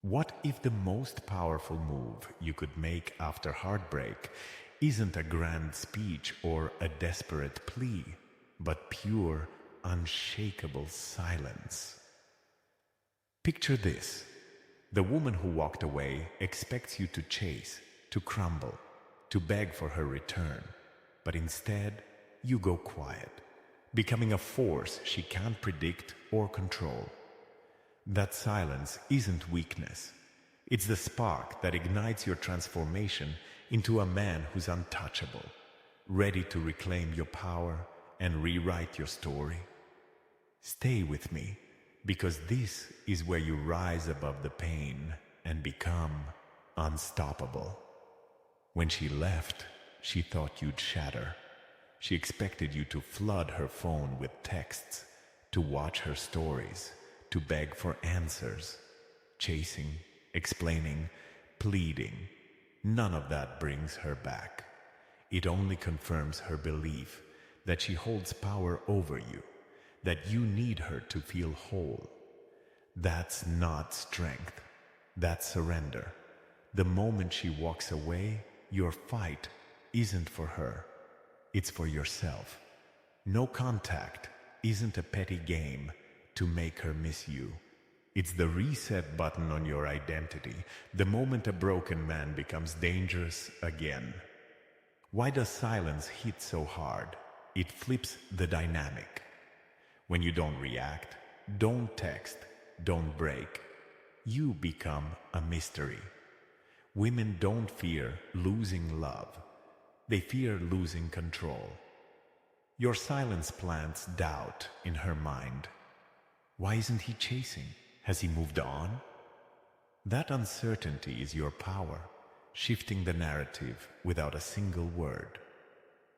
What if the most powerful move you could make after heartbreak isn't a grand speech or a desperate plea, but pure, unshakable silence? Picture this. The woman who walked away expects you to chase, to crumble, to beg for her return. But instead, you go quiet, becoming a force she can't predict or control. That silence isn't weakness. It's the spark that ignites your transformation into a man who's untouchable, ready to reclaim your power and rewrite your story. Stay with me, because this is where you rise above the pain and become unstoppable. When she left, she thought you'd shatter. She expected you to flood her phone with texts, to watch her stories, to beg for answers, chasing, explaining, pleading. None of that brings her back. It only confirms her belief that she holds power over you, that you need her to feel whole. That's not strength. That's surrender. The moment she walks away, your fight isn't for her. It's for yourself. No contact isn't a petty game to make her miss you. It's the reset button on your identity, the moment a broken man becomes dangerous again. Why does silence hit so hard? It flips the dynamic. When you don't react, don't text, don't break, you become a mystery. Women don't fear losing love. They fear losing control. Your silence plants doubt in her mind. Why isn't he chasing? Has he moved on? That uncertainty is your power, shifting the narrative without a single word.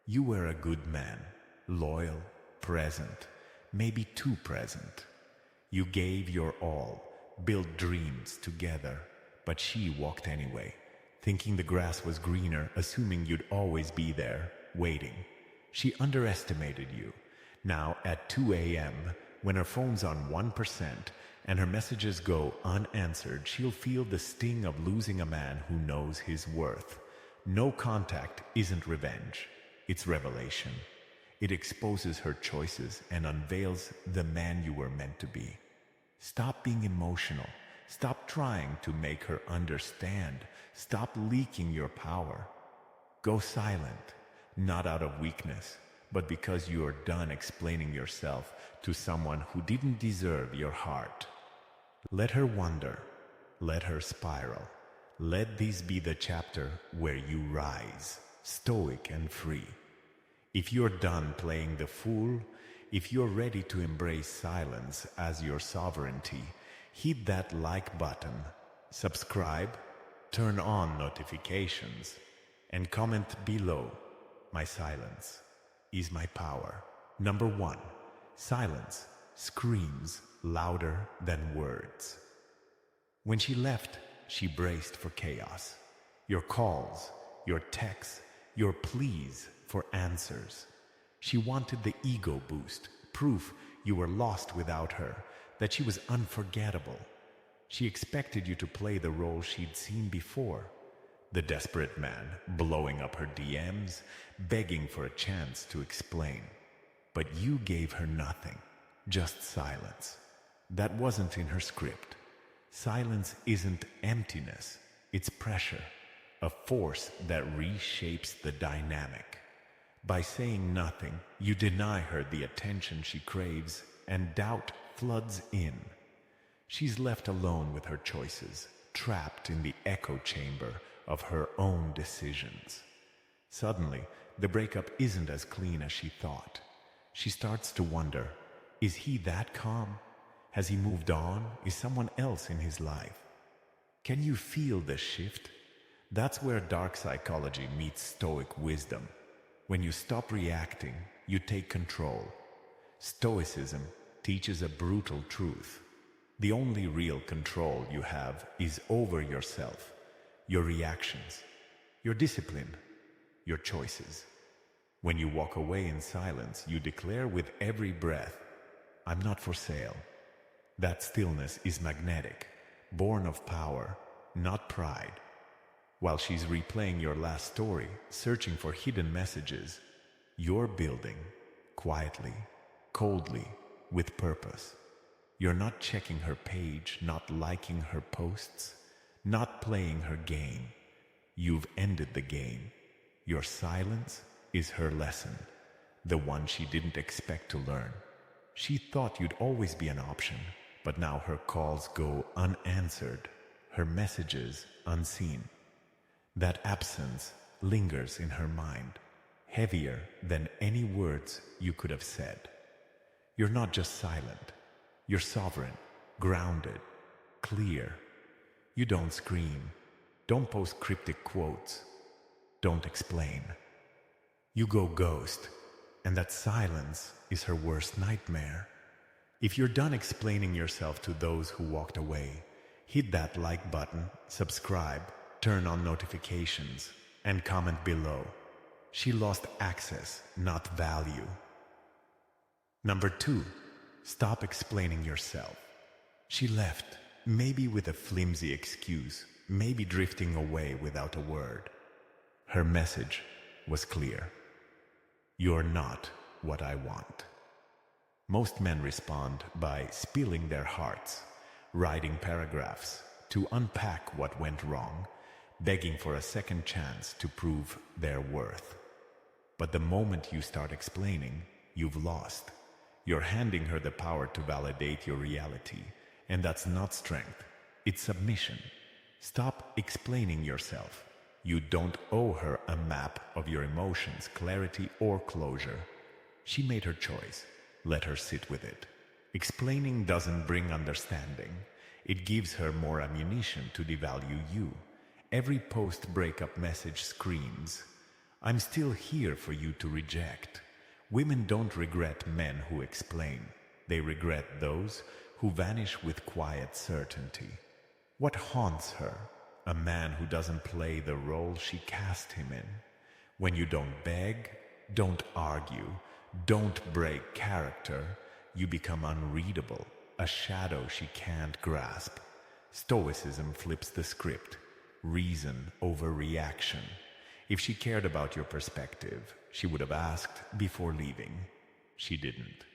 You were a good man, loyal, present, maybe too present. You gave your all, built dreams together, but she walked anyway, thinking the grass was greener, assuming you'd always be there, waiting. She underestimated you. Now at 2 a.m., when her phone's on 1% and her messages go unanswered, she'll feel the sting of losing a man who knows his worth. No contact isn't revenge. It's revelation. It exposes her choices and unveils the man you were meant to be. Stop being emotional. Stop trying to make her understand. Stop leaking your power. Go silent, not out of weakness, but because you are done explaining yourself to someone who didn't deserve your heart. Let her wonder. Let her spiral. Let this be the chapter where you rise, stoic and free. If you're done playing the fool, if you're ready to embrace silence as your sovereignty, hit that like button, subscribe, turn on notifications, and comment below. My silence is my power. Number 1. Silence screams louder than words. When she left, she braced for chaos. Your calls, your texts, your pleas for answers. She wanted the ego boost, proof you were lost without her, that she was unforgettable. She expected you to play the role she'd seen before. The desperate man, blowing up her DMs, begging for a chance to explain. But you gave her nothing, just silence. That wasn't in her script. Silence isn't emptiness, it's pressure, a force that reshapes the dynamic. By saying nothing, you deny her the attention she craves, and doubt floods in. She's left alone with her choices, trapped in the echo chamber of her own decisions. Suddenly, the breakup isn't as clean as she thought. She starts to wonder, is he that calm? Has he moved on? Is someone else in his life? Can you feel the shift? That's where dark psychology meets stoic wisdom. When you stop reacting, you take control. Stoicism teaches a brutal truth. The only real control you have is over yourself, your reactions, your discipline, your choices. When you walk away in silence, you declare with every breath, I'm not for sale. That stillness is magnetic. born of power, not pride. While she's replaying your last story, searching for hidden messages, you're building, quietly, coldly, with purpose. You're not checking her page, not liking her posts, not playing her game. You've ended the game. Your silence is her lesson, the one she didn't expect to learn. She thought you'd always be an option, but now her calls go unanswered, her messages unseen. That absence lingers in her mind, heavier than any words you could have said. You're not just silent, you're sovereign, grounded, clear. You don't scream, don't post cryptic quotes, don't explain. You go ghost, and that silence is her worst nightmare. If you're done explaining yourself to those who walked away, hit that like button, subscribe, turn on notifications, and comment below. She lost access, not value. Number 2, stop explaining yourself. She left, maybe with a flimsy excuse, maybe drifting away without a word. Her message was clear. You're not what I want. Most men respond by spilling their hearts, writing paragraphs to unpack what went wrong, begging for a second chance to prove their worth. But the moment you start explaining, you've lost. You're handing her the power to validate your reality, and that's not strength, it's submission. Stop explaining yourself. You don't owe her a map of your emotions, clarity, or closure. She made her choice. Let her sit with it. Explaining doesn't bring understanding. It gives her more ammunition to devalue you. Every post-breakup message screams, I'm still here for you to reject. Women don't regret men who explain. They regret those who vanish with quiet certainty. What haunts her? A man who doesn't play the role she cast him in. When you don't beg, don't argue, don't break character, you become unreadable, a shadow she can't grasp. Stoicism flips the script, reason over reaction. If she cared about your perspective, she would have asked before leaving. She didn't.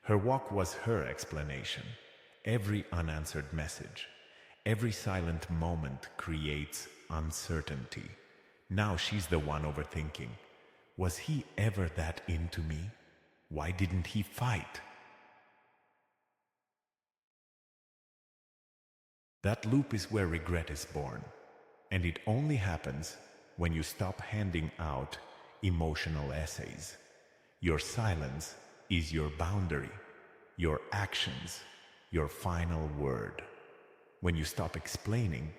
Her walk was her explanation. Every unanswered message, every silent moment creates uncertainty. Now she's the one overthinking. Was he ever that into me? Why didn't he fight? That loop is where regret is born. And it only happens when you stop handing out emotional essays. Your silence is your boundary, your actions, your final word. When you stop explaining,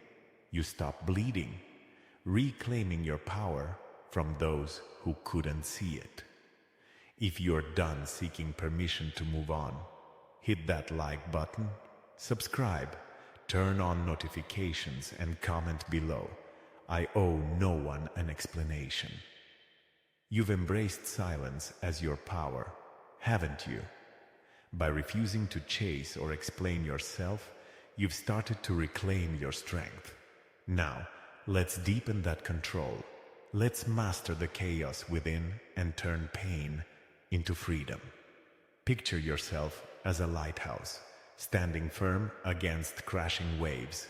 you stop bleeding, reclaiming your power from those who couldn't see it. If you're done seeking permission to move on, hit that like button, subscribe, turn on notifications, and comment below. I owe no one an explanation. You've embraced silence as your power, haven't you? By refusing to chase or explain yourself, you've started to reclaim your strength. Now, let's deepen that control. Let's master the chaos within and turn pain into freedom. Picture yourself as a lighthouse, standing firm against crashing waves,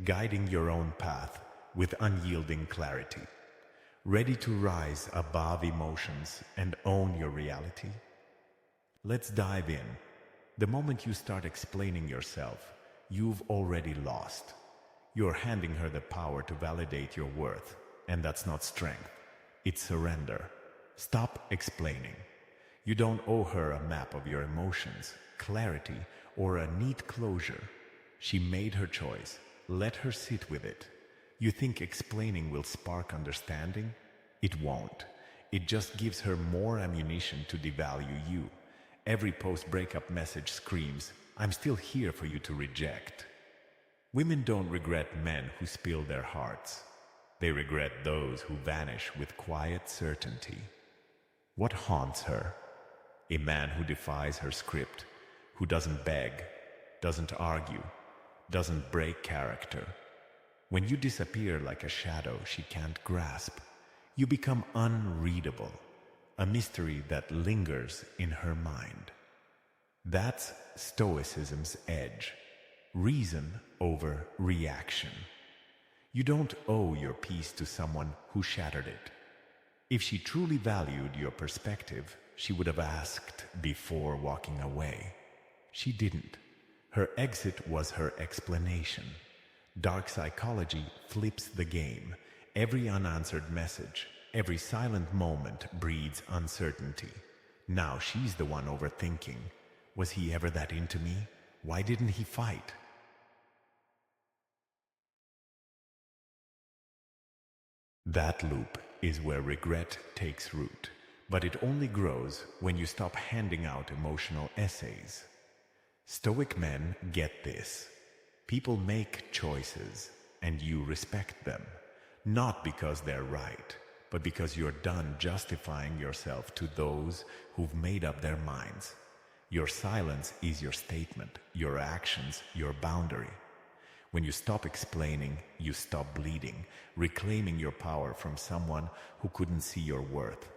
guiding your own path with unyielding clarity. Ready to rise above emotions and own your reality? Let's dive in. The moment you start explaining yourself, you've already lost. You're handing her the power to validate your worth, and that's not strength, it's surrender. Stop explaining. You don't owe her a map of your emotions, clarity, or a neat closure. She made her choice. Let her sit with it. You think explaining will spark understanding? It won't. It just gives her more ammunition to devalue you. Every post-breakup message screams, I'm still here for you to reject. Women don't regret men who spill their hearts. They regret those who vanish with quiet certainty. What haunts her? A man who defies her script, who doesn't beg, doesn't argue, doesn't break character. When you disappear like a shadow she can't grasp, you become unreadable, a mystery that lingers in her mind. That's Stoicism's edge. Reason over reaction. You don't owe your peace to someone who shattered it. If she truly valued your perspective, she would have asked before walking away. She didn't. Her exit was her explanation. Dark psychology flips the game. Every unanswered message, every silent moment breeds uncertainty. Now she's the one overthinking. Was he ever that into me? Why didn't he fight? That loop is where regret takes root, but it only grows when you stop handing out emotional essays. Stoic men get this. People make choices, and you respect them, not because they're right, but because you're done justifying yourself to those who've made up their minds. Your silence is your statement, your actions, your boundary. When you stop explaining, you stop bleeding, reclaiming your power from someone who couldn't see your worth.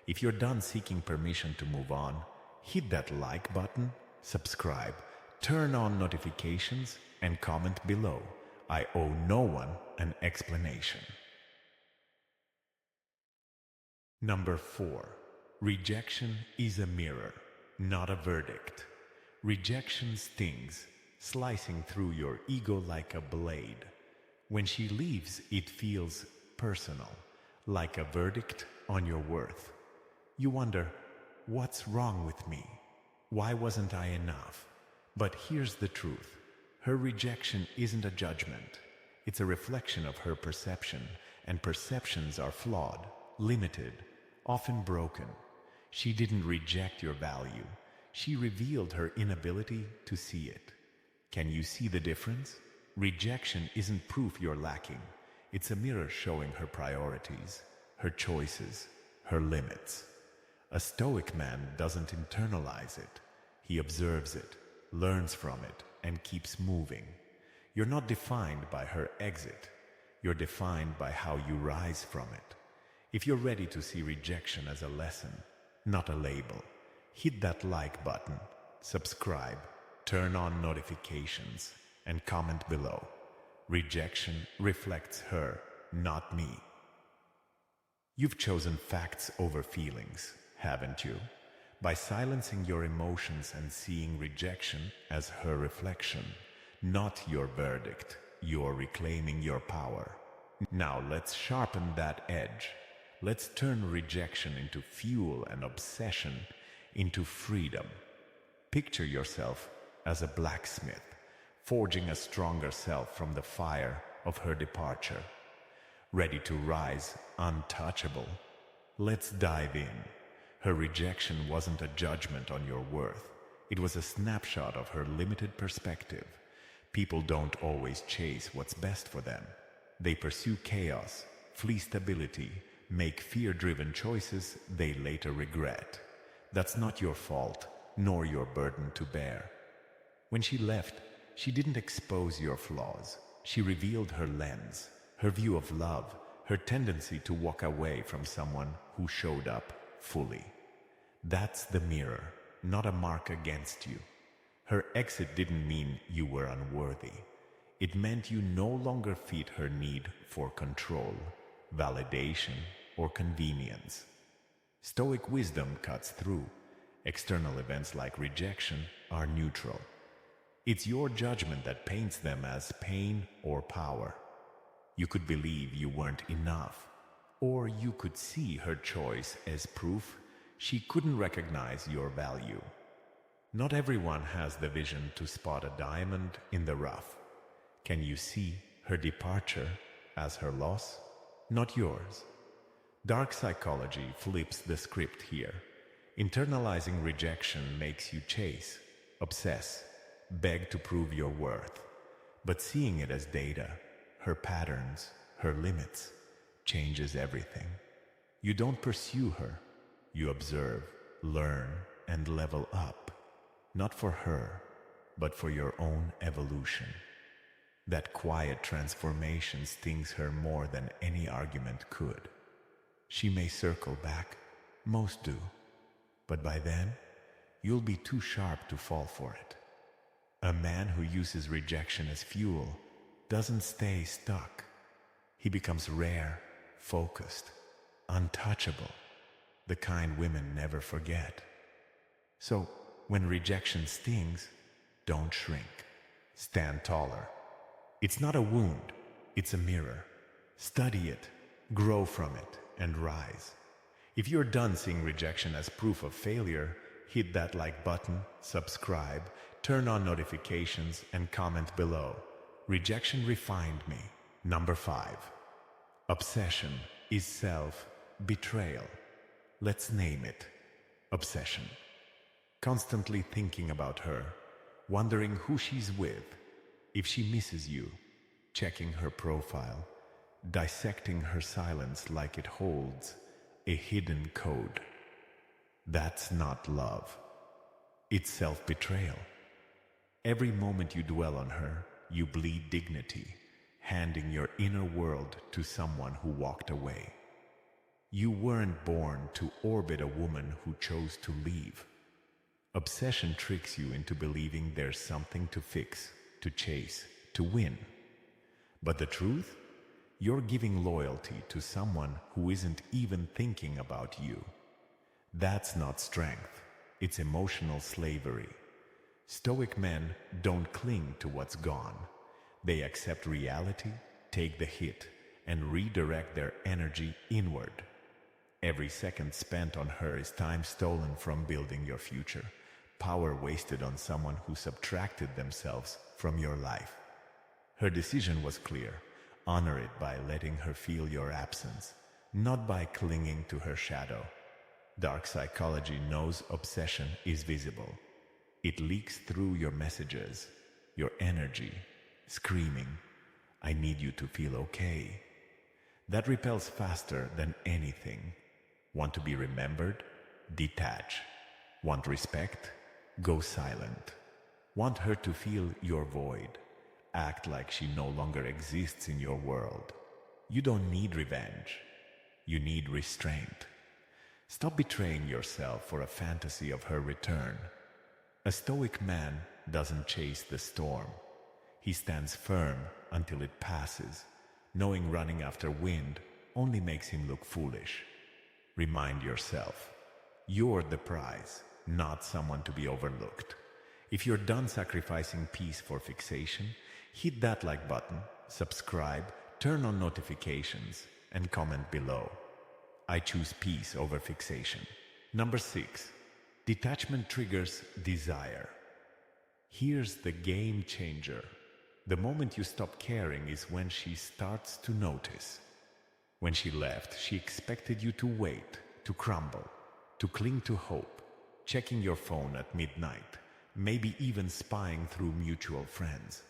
If you're done seeking permission to move on, hit that like button, subscribe, turn on notifications, and comment below. I owe no one an explanation. Number 4. Rejection is a mirror, not a verdict. Rejection stings, slicing through your ego like a blade. When she leaves, it feels personal, like a verdict on your worth. You wonder, what's wrong with me? Why wasn't I enough? But here's the truth. Her rejection isn't a judgment. It's a reflection of her perception, and perceptions are flawed, limited, often broken. She didn't reject your value. She revealed her inability to see it. Can you see the difference? Rejection isn't proof you're lacking. It's a mirror showing her priorities, her choices, her limits. A Stoic man doesn't internalize it. He observes it, learns from it, and keeps moving. You're not defined by her exit. You're defined by how you rise from it. If you're ready to see rejection as a lesson, not a label, hit that like button, subscribe, turn on notifications, and comment below. Rejection reflects her, not me. You've chosen facts over feelings, haven't you? By silencing your emotions and seeing rejection as her reflection, not your verdict, you're reclaiming your power. Now let's sharpen that edge. Let's turn rejection into fuel and obsession into freedom. Picture yourself as a blacksmith, forging a stronger self from the fire of her departure, ready to rise untouchable. Let's dive in. Her rejection wasn't a judgment on your worth. It was a snapshot of her limited perspective. People don't always chase what's best for them. They pursue chaos, flee stability, make fear-driven choices they later regret. That's not your fault, nor your burden to bear. When she left, she didn't expose your flaws. She revealed her lens, her view of love, her tendency to walk away from someone who showed up fully. That's the mirror, not a mark against you. Her exit didn't mean you were unworthy. It meant you no longer fit her need for control, validation, or convenience. Stoic wisdom cuts through. External events like rejection are neutral. It's your judgment that paints them as pain or power. You could believe you weren't enough, or you could see her choice as proof she couldn't recognize your value. Not everyone has the vision to spot a diamond in the rough. Can you see her departure as her loss? Not yours. Dark psychology flips the script here. Internalizing rejection makes you chase, obsess, beg to prove your worth. But seeing it as data, her patterns, her limits, changes everything. You don't pursue her. You observe, learn, and level up. Not for her, but for your own evolution. That quiet transformation stings her more than any argument could. She may circle back, most do, but by then, you'll be too sharp to fall for it. A man who uses rejection as fuel doesn't stay stuck. He becomes rare, focused, untouchable, the kind women never forget. So, when rejection stings, don't shrink. Stand taller. It's not a wound, it's a mirror. Study it, grow from it, and rise. If you're done seeing rejection as proof of failure, hit that like button, subscribe, turn on notifications, and comment below. Rejection refined me. Number 5. Obsession is self-betrayal. Let's name it. Obsession. Constantly thinking about her, wondering who she's with, if she misses you, checking her profile, dissecting her silence like it holds a hidden code. That's not love. It's self-betrayal. Every moment you dwell on her, you bleed dignity, handing your inner world to someone who walked away. You weren't born to orbit a woman who chose to leave. Obsession tricks you into believing there's something to fix, to chase, to win. But the truth? You're giving loyalty to someone who isn't even thinking about you. That's not strength. It's emotional slavery. Stoic men don't cling to what's gone. They accept reality, take the hit, and redirect their energy inward. Every second spent on her is time stolen from building your future, power wasted on someone who subtracted themselves from your life. Her decision was clear. Honor it by letting her feel your absence, not by clinging to her shadow. Dark psychology knows obsession is visible. It leaks through your messages, your energy, screaming, "I need you to feel okay." That repels faster than anything. Want to be remembered? Detach. Want respect? Go silent. Want her to feel your void? Act like she no longer exists in your world. You don't need revenge. You need restraint. Stop betraying yourself for a fantasy of her return. A stoic man doesn't chase the storm. He stands firm until it passes, knowing running after wind only makes him look foolish. Remind yourself, you're the prize, not someone to be overlooked. If you're done sacrificing peace for fixation, hit that like button, subscribe, turn on notifications, and comment below. I choose peace over fixation. Number 6. Detachment triggers desire. Here's the game changer. The moment you stop caring is when she starts to notice. When she left, she expected you to wait, to crumble, to cling to hope, checking your phone at midnight, maybe even spying through mutual friends.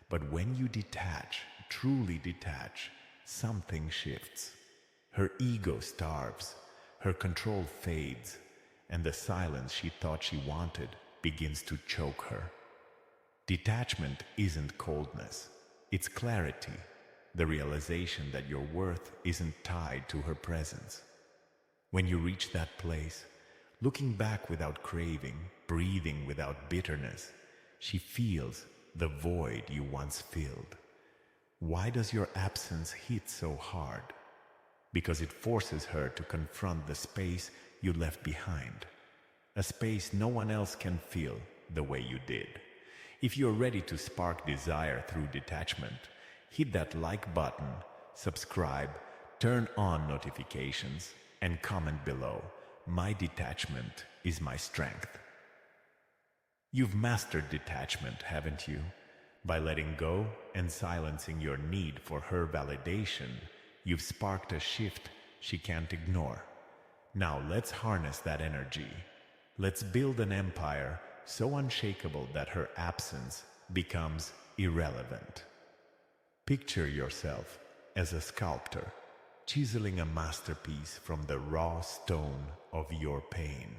But when you detach, truly detach, something shifts. Her ego starves, her control fades, and the silence she thought she wanted begins to choke her. Detachment isn't coldness, it's clarity, the realization that your worth isn't tied to her presence. When you reach that place, looking back without craving, breathing without bitterness, she feels the void you once filled. Why does your absence hit so hard? Because it forces her to confront the space you left behind, a space no one else can fill the way you did. If you're ready to spark desire through detachment, hit that like button, subscribe, turn on notifications, and comment below. My detachment is my strength. You've mastered detachment, haven't you? By letting go and silencing your need for her validation, you've sparked a shift she can't ignore. Now let's harness that energy. Let's build an empire so unshakable that her absence becomes irrelevant. Picture yourself as a sculptor, chiseling a masterpiece from the raw stone of your pain,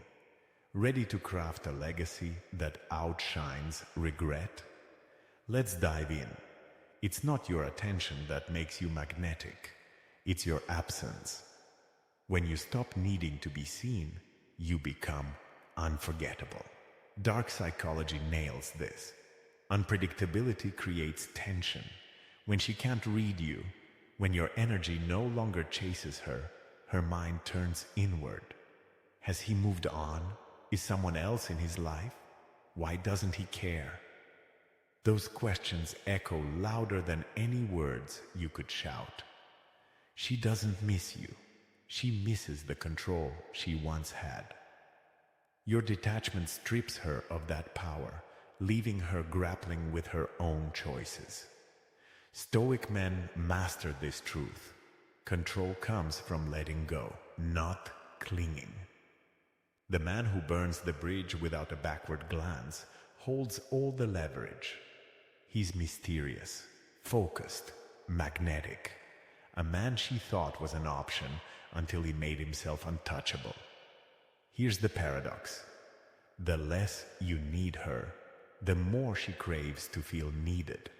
ready to craft a legacy that outshines regret. Let's dive in. It's not your attention that makes you magnetic. It's your absence. When you stop needing to be seen, you become unforgettable. Dark psychology nails this. Unpredictability creates tension. When she can't read you, when your energy no longer chases her, her mind turns inward. Has he moved on? Is someone else in his life? Why doesn't he care? Those questions echo louder than any words you could shout. She doesn't miss you. She misses the control she once had. Your detachment strips her of that power, leaving her grappling with her own choices. Stoic men master this truth. Control comes from letting go, not clinging. The man who burns the bridge without a backward glance holds all the leverage. He's mysterious, focused, magnetic. A man she thought was an option until he made himself untouchable. Here's the paradox. The less you need her, the more she craves to feel needed.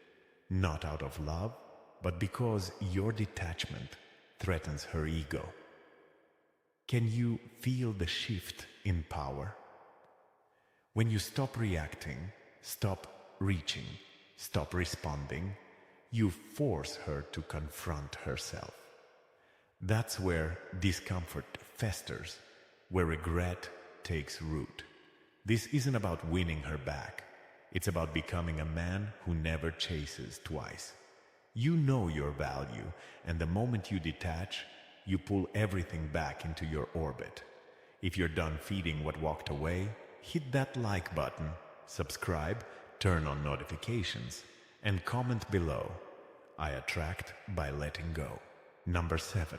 Not out of love, but because your detachment threatens her ego. Can you feel the shift in power? When you stop reacting, stop reaching, stop responding, you force her to confront herself. That's where discomfort festers, where regret takes root. This isn't about winning her back. It's about becoming a man who never chases twice. You know your value, and the moment you detach, you pull everything back into your orbit. If you're done feeding what walked away, hit that like button, subscribe, turn on notifications, and comment below. I attract by letting go. Number 7.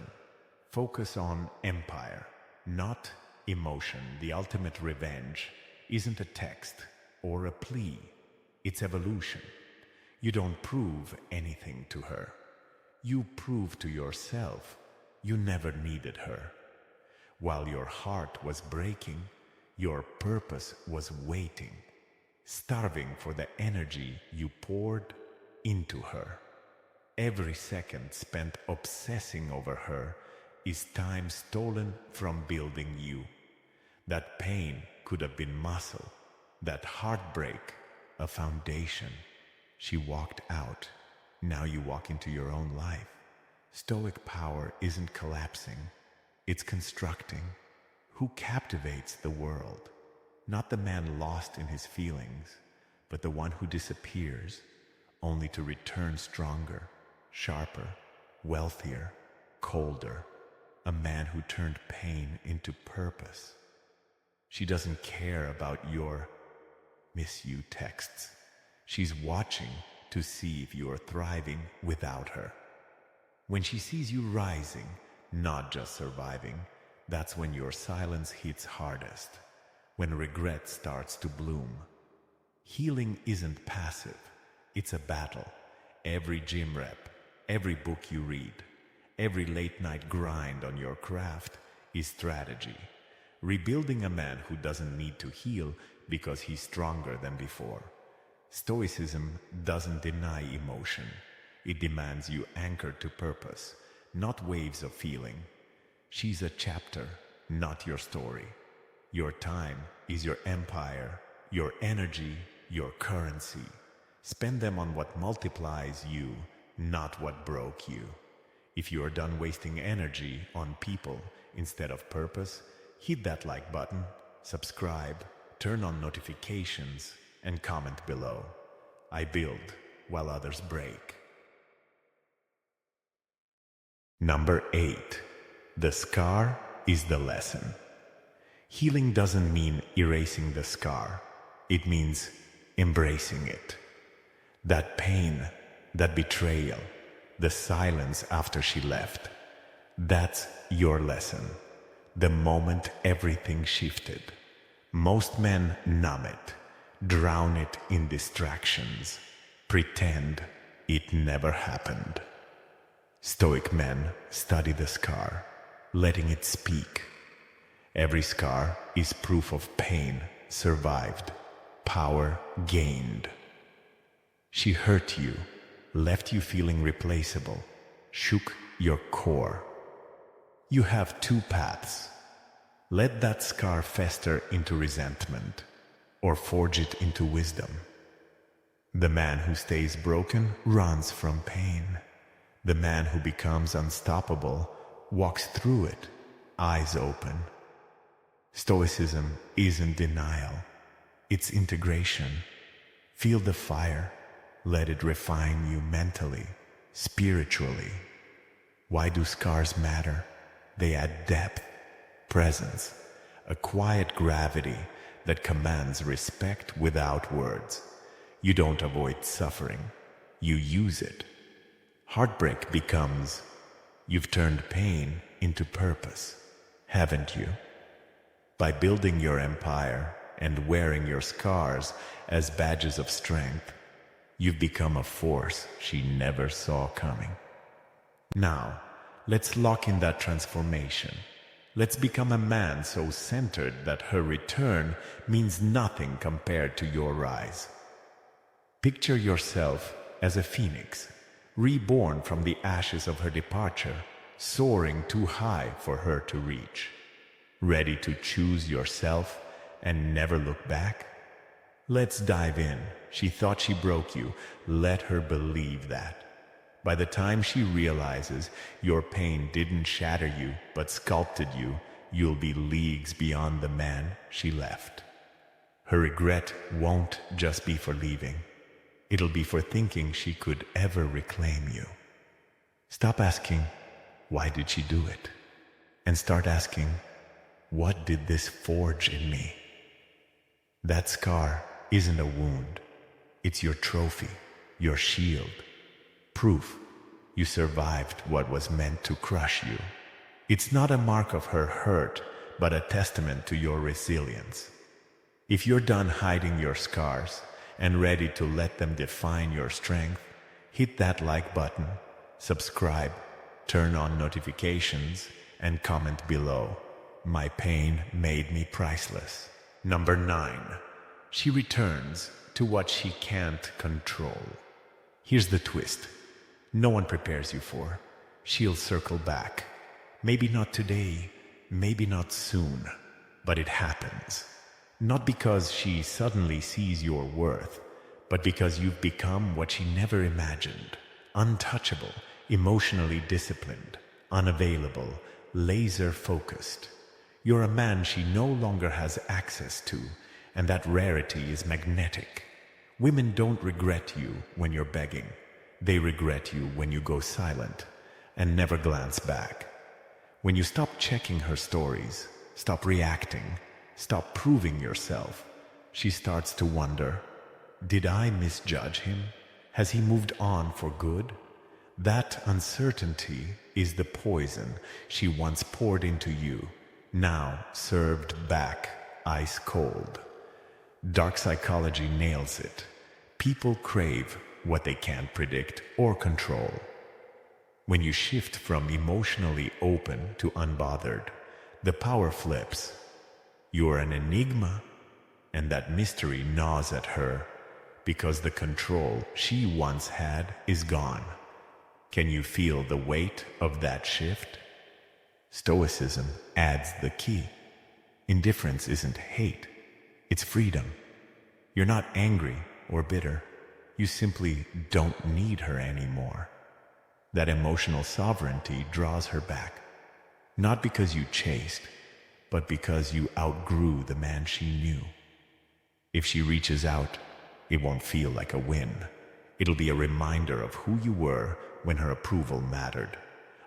Focus on empire, not emotion. The ultimate revenge isn't a text or a plea. It's evolution. You don't prove anything to her. You prove to yourself you never needed her. While your heart was breaking, your purpose was waiting, starving for the energy you poured into her. Every second spent obsessing over her is time stolen from building you. That pain could have been muscle, that heartbreak a foundation. She walked out. Now you walk into your own life. Stoic power isn't collapsing, it's constructing. Who captivates the world? Not the man lost in his feelings, but the one who disappears, only to return stronger, sharper, wealthier, colder. A man who turned pain into purpose. She doesn't care about your miss you texts. She's watching to see if you are thriving without her. When she sees you rising, not just surviving, that's when your silence hits hardest, when regret starts to bloom. Healing isn't passive, it's a battle. Every gym rep, every book you read, every late night grind on your craft is strategy. Rebuilding a man who doesn't need to heal because he's stronger than before. Stoicism doesn't deny emotion. It demands you anchored to purpose, not waves of feeling. She's a chapter, not your story. Your time is your empire, your energy, your currency. Spend them on what multiplies you, not what broke you. If you are done wasting energy on people instead of purpose, hit that like button, subscribe, turn on notifications, and comment below. I build while others break. Number 8. The scar is the lesson. Healing doesn't mean erasing the scar. It means embracing it. That pain, that betrayal, the silence after she left, that's your lesson. The moment everything shifted. Most men numb it, drown it in distractions, pretend it never happened. Stoic men study the scar, letting it speak. Every scar is proof of pain survived, power gained. She hurt you, left you feeling replaceable, shook your core. You have two paths. Let that scar fester into resentment, or forge it into wisdom. The man who stays broken runs from pain. The man who becomes unstoppable walks through it, eyes open. Stoicism isn't denial, it's integration. Feel the fire, let it refine you mentally, spiritually. Why do scars matter? They add depth, presence, a quiet gravity that commands respect without words. You don't avoid suffering, you use it. Heartbreak becomes, you've turned pain into purpose, haven't you? By building your empire and wearing your scars as badges of strength, you've become a force she never saw coming. Now, let's lock in that transformation. Let's become a man so centered that her return means nothing compared to your rise. Picture yourself as a phoenix, reborn from the ashes of her departure, soaring too high for her to reach. Ready to choose yourself and never look back? Let's dive in. She thought she broke you. Let her believe that. By the time she realizes your pain didn't shatter you but sculpted you, you'll be leagues beyond the man she left. Her regret won't just be for leaving. It'll be for thinking she could ever reclaim you. Stop asking, why did she do it? And start asking, what did this forge in me? That scar isn't a wound. It's your trophy, your shield. Proof you survived what was meant to crush you. It's not a mark of her hurt, but a testament to your resilience. If you're done hiding your scars and ready to let them define your strength, hit that like button, subscribe, turn on notifications, and comment below. My pain made me priceless. Number 9. She returns to what she can't control. Here's the twist. No one prepares you for. She'll circle back. Maybe not today, maybe not soon, but it happens. Not because she suddenly sees your worth, but because you've become what she never imagined. Untouchable, emotionally disciplined, unavailable, laser-focused. You're a man she no longer has access to, and that rarity is magnetic. Women don't regret you when you're begging. They regret you when you go silent and never glance back. When you stop checking her stories, stop reacting, stop proving yourself, she starts to wonder, did I misjudge him? Has he moved on for good? That uncertainty is the poison she once poured into you, now served back ice cold. Dark psychology nails it. People crave what they can't predict or control. When you shift from emotionally open to unbothered, the power flips. You're an enigma, and that mystery gnaws at her because the control she once had is gone. Can you feel the weight of that shift? Stoicism adds the key. Indifference isn't hate, it's freedom. You're not angry or bitter. You simply don't need her anymore. That emotional sovereignty draws her back, not because you chased, but because you outgrew the man she knew. If she reaches out, it won't feel like a win. It'll be a reminder of who you were when her approval mattered,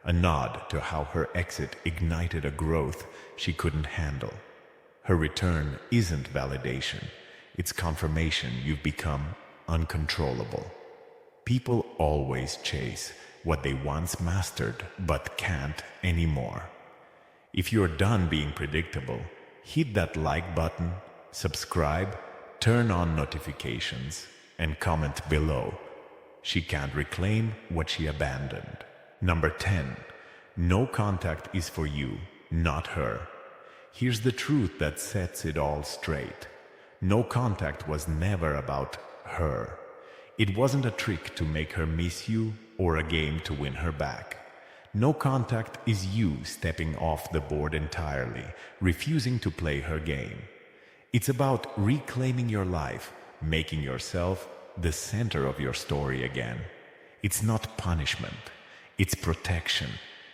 a nod to how her exit ignited a growth she couldn't handle. Her return isn't validation, it's confirmation you've become uncontrollable. People always chase what they once mastered but can't anymore. If you're done being predictable, hit that like button, subscribe, turn on notifications, and comment below. She can't reclaim what she abandoned. Number 10. No contact is for you, not her. Here's the truth that sets it all straight. No contact was never about her. It wasn't a trick to make her miss you or a game to win her back. No contact is you stepping off the board entirely, refusing to play her game. It's about reclaiming your life, making yourself the center of your story again. It's not punishment, it's protection,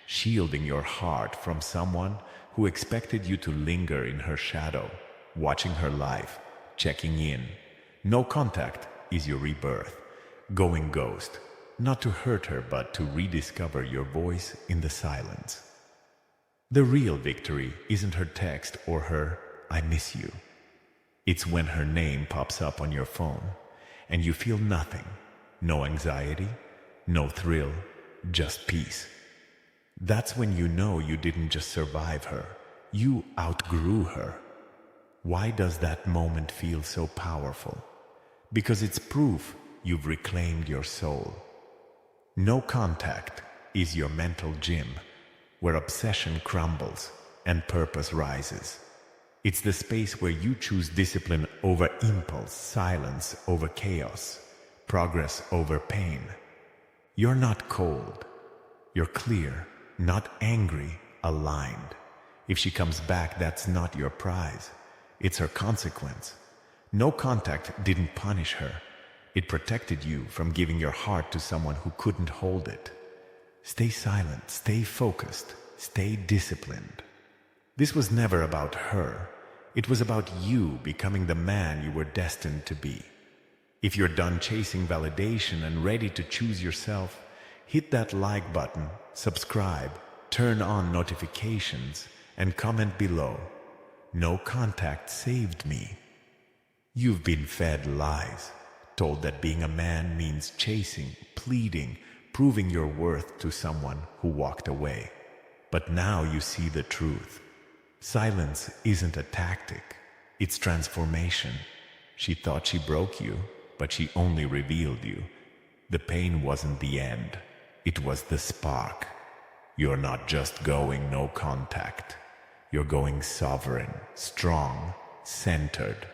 shielding your heart from someone who expected you to linger in her shadow, watching her life, checking in. No contact is your rebirth, going ghost, not to hurt her but to rediscover your voice in the silence. The real victory isn't her text or her "I miss you." It's when her name pops up on your phone and you feel nothing, no anxiety, no thrill, just peace. That's when you know you didn't just survive her, you outgrew her. Why does that moment feel so powerful? Because it's proof you've reclaimed your soul. No contact is your mental gym, where obsession crumbles and purpose rises. It's the space where you choose discipline over impulse, silence over chaos, progress over pain. You're not cold. You're clear, not angry, aligned. If she comes back, that's not your prize. It's her consequence. No contact didn't punish her. It protected you from giving your heart to someone who couldn't hold it. Stay silent, stay focused, stay disciplined. This was never about her. It was about you becoming the man you were destined to be. If you're done chasing validation and ready to choose yourself, hit that like button, subscribe, turn on notifications, and comment below. No contact saved me. You've been fed lies, told that being a man means chasing, pleading, proving your worth to someone who walked away. But now you see the truth. Silence isn't a tactic, it's transformation. She thought she broke you, but she only revealed you. The pain wasn't the end, it was the spark. You're not just going no contact. You're going sovereign, strong, centered.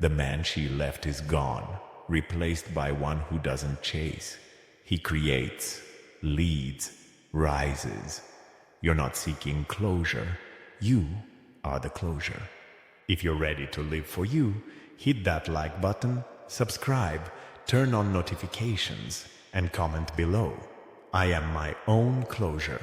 The man she left is gone, replaced by one who doesn't chase. He creates, leads, rises. You're not seeking closure. You are the closure. If you're ready to live for you, hit that like button, subscribe, turn on notifications, and comment below. I am my own closure.